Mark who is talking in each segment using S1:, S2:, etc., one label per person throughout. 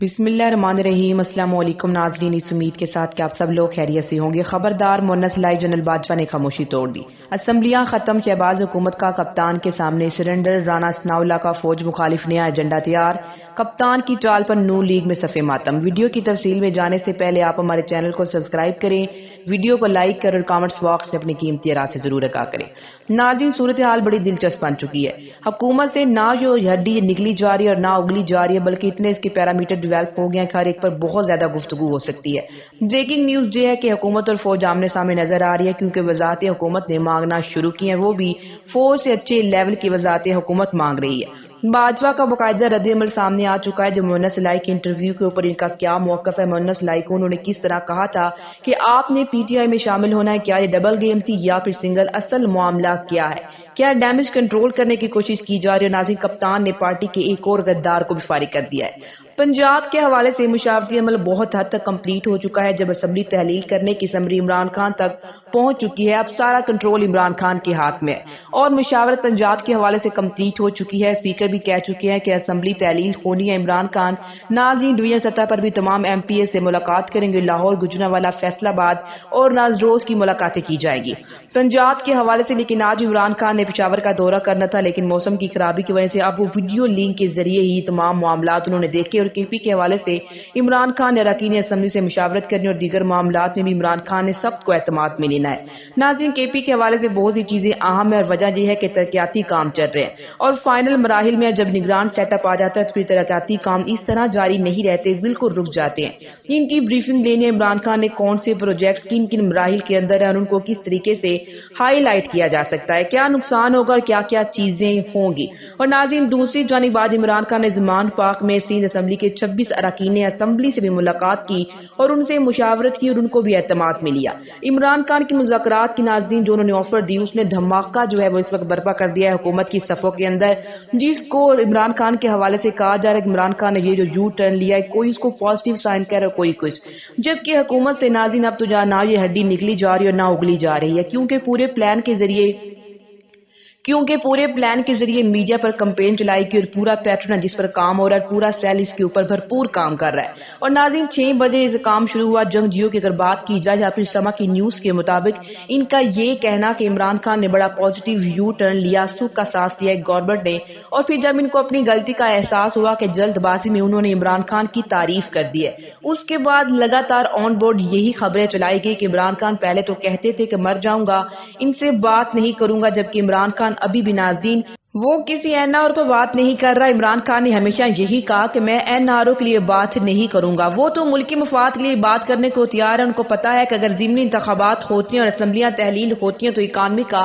S1: بسم اللہ الرحمن الرحیم۔ السلام علیکم ناظرین، اس امید کے ساتھ کہ آپ سب لوگ خیریت سے ہوں گے۔ خبردار، مونس لائی جنرل باجوہ نے خاموشی توڑ دی۔ اسمبلیاں ختم، شہباز حکومت کا کپتان کے سامنے سرنڈر، رانا ثناء اللہ کا فوج مخالف نیا ایجنڈا تیار، کپتان کی چال پر نون لیگ میں صف ماتم۔ ویڈیو کی تفصیل میں جانے سے پہلے آپ ہمارے چینل کو سبسکرائب کریں، ویڈیو کو لائک کریں اور کامنٹس باکس میں اپنی قیمتی رائے سے ضرور آگاہ کریں۔ ناظرین، صورتحال بڑی دلچسپ بن چکی ہے۔ حکومت سے نہ جو ہڈی نکلی جا رہی ہے اور نہ اگلی جا رہی ہے، بلکہ اتنے اس کے پیرامیٹر ڈیولپ ہو گئے ہیں کہ ہر ایک پر بہت زیادہ گفتگو ہو سکتی ہے۔ بریکنگ نیوز یہ ہے کہ حکومت اور فوج آمنے سامنے نظر آ رہی ہے، کیونکہ وزارتیں حکومت نے مانگنا شروع کی ہیں، وہ بھی فوج سے اچھے لیول کی وزارتیں حکومت مانگ رہی ہے۔ باجوہ کا باقاعدہ رد عمل سامنے آ چکا ہے۔ جو مونس لائی کے انٹرویو کے اوپر ان کا کیا موقف ہے، مونس لائی کو انہوں نے کس طرح کہا تھا کہ آپ نے پی ٹی آئی میں شامل ہونا ہے، کیا یہ ڈبل گیم تھی یا پھر سنگل، اصل معاملہ کیا ہے، کیا ڈیمیج کنٹرول کرنے کی کوشش کی جا رہی ہے۔ ناظرین، کپتان نے پارٹی کے ایک اور غدار کو بھی فارغ کر دیا ہے۔ پنجاب کے حوالے سے مشاورتی عمل بہت حد تک کمپلیٹ ہو چکا ہے۔ جب اسمبلی تحلیل کرنے کی سمری عمران خان تک پہنچ چکی ہے، اب سارا کنٹرول عمران خان کے ہاتھ میں ہے اور مشاورت پنجاب کے حوالے سے کمپلیٹ ہو چکی ہے۔ اسپیکر بھی کہہ چکے ہیں کہ اسمبلی تحلیل ہونی ہے۔ عمران خان ناظرین ڈویژن سطح پر بھی تمام ایم پی اے سے ملاقات کریں گے۔ لاہور، گجرانوالہ، فیصل آباد اور نازروز کی ملاقاتیں کی جائیں گی پنجاب کے حوالے سے۔ لیکن آج عمران خان نے پشاور کا دورہ کرنا تھا، لیکن موسم کی خرابی کی وجہ سے اب وہ ویڈیو لنک کے ذریعے ہی تمام معاملات انہوں نے دیکھے۔ اور کے پی کے حوالے سے عمران خان نے اراکین اسمبلی سے مشاورت کرنی اور دیگر معاملات میں بھی عمران خان نے سب کو اعتماد میں لینا ہے۔ ناظرین، کے پی کے حوالے سے بہت سی چیزیں اہم ہیں اور وجہ یہ ہے کہ ترقیاتی کام چل رہے ہیں اور فائنل مراحل میں جب نگران سیٹ اپ آ جاتا ہے تو پھر ترقیاتی کام اس طرح جاری نہیں رہتے، بالکل رک جاتے ہیں۔ ان کی بریفنگ لینے عمران خان نے کون سے پروجیکٹس کن کن مراحل کے اندر ہیں اور ان کو کس طریقے سے ہائی لائٹ کیا جا سکتا ہے، کیا نقصان ہوگا اور کیا کیا چیزیں ہوں گی۔ اور ناظرین، دوسری جانب آج عمران خان نے زمان پاک میں سندھ اسمبلی کے 26 اراکین اسمبلی سے بھی ملاقات کی اور ان سے مشاورت کی اور ان کو بھی اعتماد میں لیا۔ عمران خان کی مذاکرات کی ناظرین جو انہوں نے آفر دی، اس نے دھماکہ جو ہے وہ اس وقت برپا کر دیا ہے حکومت کی صفوں کے اندر، جس کو عمران خان کے حوالے سے کہا جا رہا ہے کہ عمران خان نے یہ جو یو ٹرن لیا ہے، کوئی اس کو پازیٹیو سائن کہہ رہا ہے، کوئی کچھ، جبکہ حکومت سے ناظرین اب تو نہ یہ ہڈی نکلی جا رہی ہے اور نہ اگلی جا رہی ہے، کیونکہ پورے پلان کے ذریعے میڈیا پر کمپین چلائی گئی اور پورا پیٹرن جس پر کام ہو رہا ہے، پورا سیل اس کے اوپر بھرپور کام کر رہا ہے۔ اور ناظرین، 6 بجے اس کام شروع ہوا جنگجوؤں کی اگر بات کی جائے یا پھر سما کی نیوز کے مطابق ان کا یہ کہنا کہ عمران خان نے بڑا پازیٹیو یو ٹرن لیا، سکھ کا ساتھ دیا گورنمنٹ نے، اور پھر جب ان کو اپنی غلطی کا احساس ہوا کہ جلد بازی میں انہوں نے عمران خان کی تعریف کر دی ہے، اس کے بعد لگاتار آن بورڈ یہی خبریں چلائی گئی کہ عمران خان پہلے تو کہتے تھے کہ مر جاؤں گا، ان سے بات نہیں کروں گا، جبکہ عمران خان ابھی بھی ناظرین وہ کسی این آر او پر بات نہیں کر رہا۔ عمران خان نے ہمیشہ یہی کہا کہ میں این آر او کے لیے بات نہیں کروں گا، وہ تو ملکی مفاد کے لیے بات کرنے کو تیار ہے۔ ان کو پتا ہے کہ اگر ضمنی انتخابات ہوتی ہیں اور اسمبلیاں تحلیل ہوتی ہیں تو اکانومی کا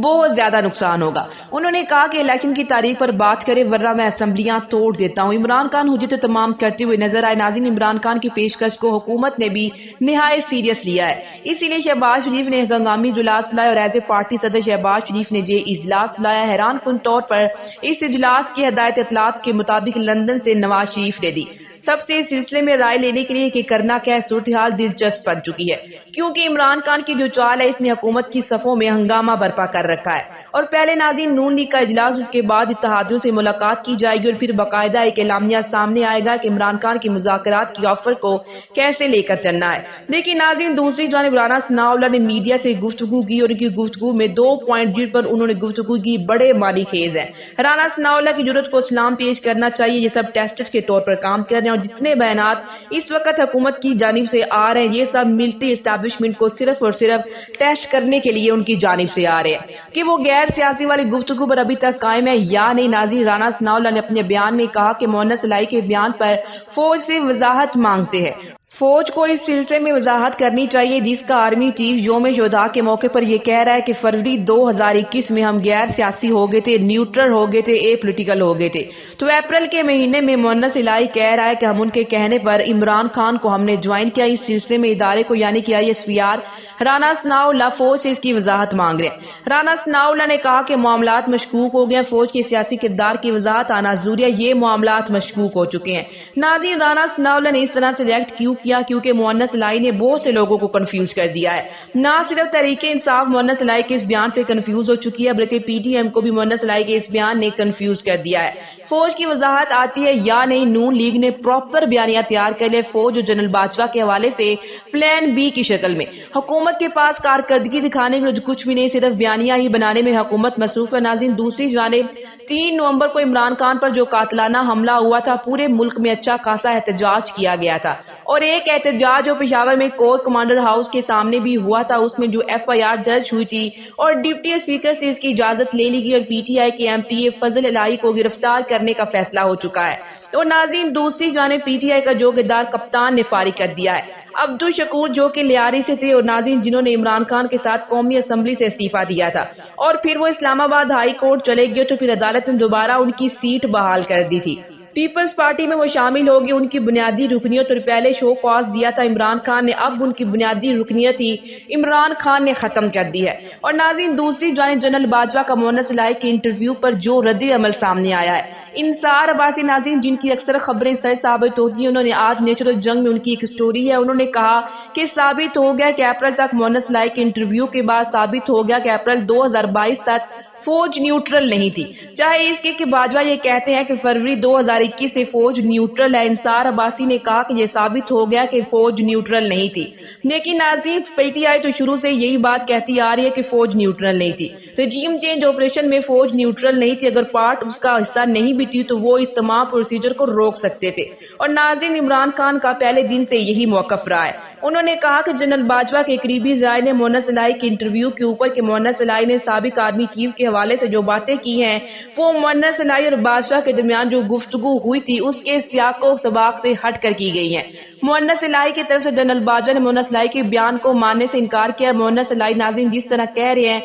S1: بہت زیادہ نقصان ہوگا۔ انہوں نے کہا کہ الیکشن کی تاریخ پر بات کرے ورنہ میں اسمبلیاں توڑ دیتا ہوں۔ عمران خان حجت تمام کرتے ہوئے نظر آئے۔ ناظرین، عمران خان کی پیشکش کو حکومت نے بھی نہایت سیریس لیا ہے، اسی لیے شہباز شریف نے ہنگامی اجلاس بلایا اور ایز اے پارٹی صدر شہباز شریف نے یہ اجلاس بلایا۔ حیران کن طور پر اس اجلاس کی ہدایت اطلاعات کے مطابق لندن سے نواز شریف نے دی۔ سب سے اس سلسلے میں رائے لینے کے لیے کہ کرنا کیا ہے، صورتحال دلچسپ بن چکی ہے، کیونکہ عمران خان کی جو چال ہے اس نے حکومت کی صفوں میں ہنگامہ برپا کر رکھا ہے۔ اور پہلے ناظرین نون لیگ کا اجلاس، اس کے بعد اتحادیوں سے ملاقات کی جائے گی اور پھر باقاعدہ ایک اعلامیہ سامنے آئے گا کہ عمران خان کی مذاکرات کی آفر کو کیسے لے کر چلنا ہے۔ لیکن ناظرین دوسری جانب رانا ثناء اللہ نے میڈیا سے گفتگو کی اور ان کی گفتگو میں 2 پوائنٹ جن پر انہوں نے گفتگو کی بڑے معنی خیز ہیں۔ رانا ثناء اللہ کی جرأت کو سلام پیش کرنا چاہیے، یہ سب ٹیسٹ کے طور پر کام کر رہے ہیں اور جتنے بیانات اس وقت حکومت کی جانب سے آ رہے ہیں یہ سب ملٹری اسٹیبلشمنٹ کو صرف اور صرف ٹیسٹ کرنے کے لیے ان کی جانب سے آ رہے ہیں کہ وہ غیر سیاسی والی گفتگو پر ابھی تک قائم ہے یا نہیں۔ ناظرین، رانا ثناء اللہ نے اپنے بیان میں کہا کہ مونس لائی کے بیان پر فوج سے وضاحت مانگتے ہیں، فوج کو اس سلسلے میں وضاحت کرنی چاہیے، جس کا آرمی چیف یوم شہداء کے موقع پر یہ کہہ رہا ہے کہ فروری 2021 میں ہم غیر سیاسی ہو گئے تھے، نیوٹرل ہو گئے تھے، اے پولیٹیکل ہو گئے تھے، تو اپریل کے مہینے میں مونس لائی کہہ رہا ہے کہ ہم ان کے کہنے پر عمران خان کو ہم نے جوائن کیا، اس سلسلے میں ادارے کو یعنی کہ I S P R Rana Sanaullah فوج سے اس کی وضاحت مانگ رہے ہیں۔ رانا ثناء اللہ نے کہا کہ معاملات مشکوک ہو گئے ہیں، فوج کے سیاسی کردار کی وضاحت آنا ضروری ہے، یہ معاملات مشکوک ہو چکے ہیں۔ ناظرین، رانا ثناء اللہ نے اس طرح سے ریئیکٹ کیوں کیا کیونکہ مؤنس لائی نے بہت سے لوگوں کو کنفیوز کر دیا ہے۔ نہ صرف تحریک انصاف مؤنس لائی کے اس بیان سے کنفیوز ہو چکی ہے بلکہ پی ٹی ایم کو بھی مؤنس لائی کے اس بیان نے کنفیوز کر دیا ہے۔ فوج کی وضاحت آتی ہے یا نہیں، نون لیگ نے پراپر بیانیہ تیار کر لیا فوج اور جنرل باجوہ کے حوالے سے پلان بی کی شکل میں۔ حکومت کے پاس کارکردگی دکھانے کے کچھ بھی نہیں، صرف بیانیہ ہی بنانے میں حکومت مصروف ہے۔ ناظرین، دوسری جانب 3 نومبر کو عمران خان پر جو قاتلانہ حملہ ہوا تھا، پورے ملک میں اچھا خاصا احتجاج کیا گیا تھا، اور ایک احتجاج جو پشاور میں کور کمانڈر ہاؤس کے سامنے بھی ہوا تھا، اس میں جو ایف آئی آر درج ہوئی تھی اور ڈپٹی اسپیکر سے اس کی اجازت لے لی گئی اور پی ٹی آئی کے ایم پی اے فضل الہی کو گرفتار کرنے کا فیصلہ ہو چکا ہے۔ اور ناظرین، دوسری جانب پی ٹی آئی کا جو کردار کپتان نے فارغ کر دیا ہے، عبدل شکور جو کہ لیاری سے تھے، اور ناظرین جنہوں نے عمران خان کے ساتھ قومی اسمبلی سے استعفیٰ دیا تھا اور پھر وہ اسلام آباد ہائی کورٹ چلے گئے تو پھر عدالت نے دوبارہ ان کی سیٹ بحال کر دی تھی۔ پیپلز پارٹی میں وہ شامل ہو گئے، ان کی بنیادی رکنیت اور پہلے شو کاز دیا تھا عمران خان نے، اب ان کی بنیادی رکنیت ہی عمران خان نے ختم کر دی ہے۔ اور ناظرین، دوسری جانب جنرل باجوہ کا مؤنس لائی کے انٹرویو پر جو رد عمل سامنے آیا ہے، انصار عباسی ناظرین جن کی اکثر خبریں سچ ثابت ہوتی ہیں، انہوں نے آج نیچر جنگ میں ان کی ایک سٹوری ہے، انہوں نے کہا کہ ثابت ہو گیا کہ اپریل تک مؤنس لائی کے انٹرویو کے بعد ثابت ہو گیا کہ اپریل 2022 تک فوج نیوٹرل نہیں تھی، چاہے اس کے کہ باجوہ یہ کہتے ہیں کہ فروری 2021 سے فوج نیوٹرل ہے۔ انصار عباسی نے کہا کہ یہ ثابت ہو گیا کہ فوج نیوٹرل نہیں تھی، لیکن ناظرین پی ٹی آئی تو شروع سے یہی بات کہتی آ رہی ہے کہ فوج نیوٹرل نہیں تھی۔ رجیم چینج آپریشن میں فوج نیوٹرل نہیں تھی، اگر پارٹ اس کا حصہ نہیں بھی تھی تو وہ اس تمام پروسیجر کو روک سکتے تھے، اور ناظرین عمران خان کا پہلے دن سے یہی موقف رہا ہے۔ انہوں نے کہا کہ جنرل باجوہ کے قریبی ذرائع نے مؤنس لائی کے انٹرویو کے اوپر کہ مؤنس لائی نے سابق آرمی چیف کے حوالے سے جو باتیں کی ہیں، وہ مؤنس لائی اور باجوہ کے درمیان جو گفتگو ہوئی تھی اس کے سیاق و سباق سے ہٹ کر کی گئی ہیں۔ مؤنس لائی کی طرف سے جنرل باجوہ نے مؤنس لائی کے بیان کو ماننے سے انکار کیا۔ مؤنس لائی ناظرین جس طرح کہہ رہے ہیں،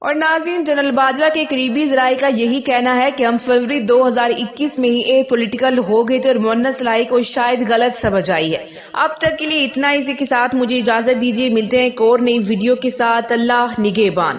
S1: اور ناظرین جنرل باجوہ کے قریبی ذرائع کا یہی کہنا ہے کہ ہم فروری 2021 میں ہی پولیٹیکل ہو گئے تھے اور مؤنس لائی کو شاید غلط سمجھ آئی ہے۔ اب تک کے لیے اتنا، اسی کے ساتھ مجھے اجازت دیجیے، ملتے ہیں ایک اور نئی ویڈیو کے ساتھ۔ اللہ نگہبان۔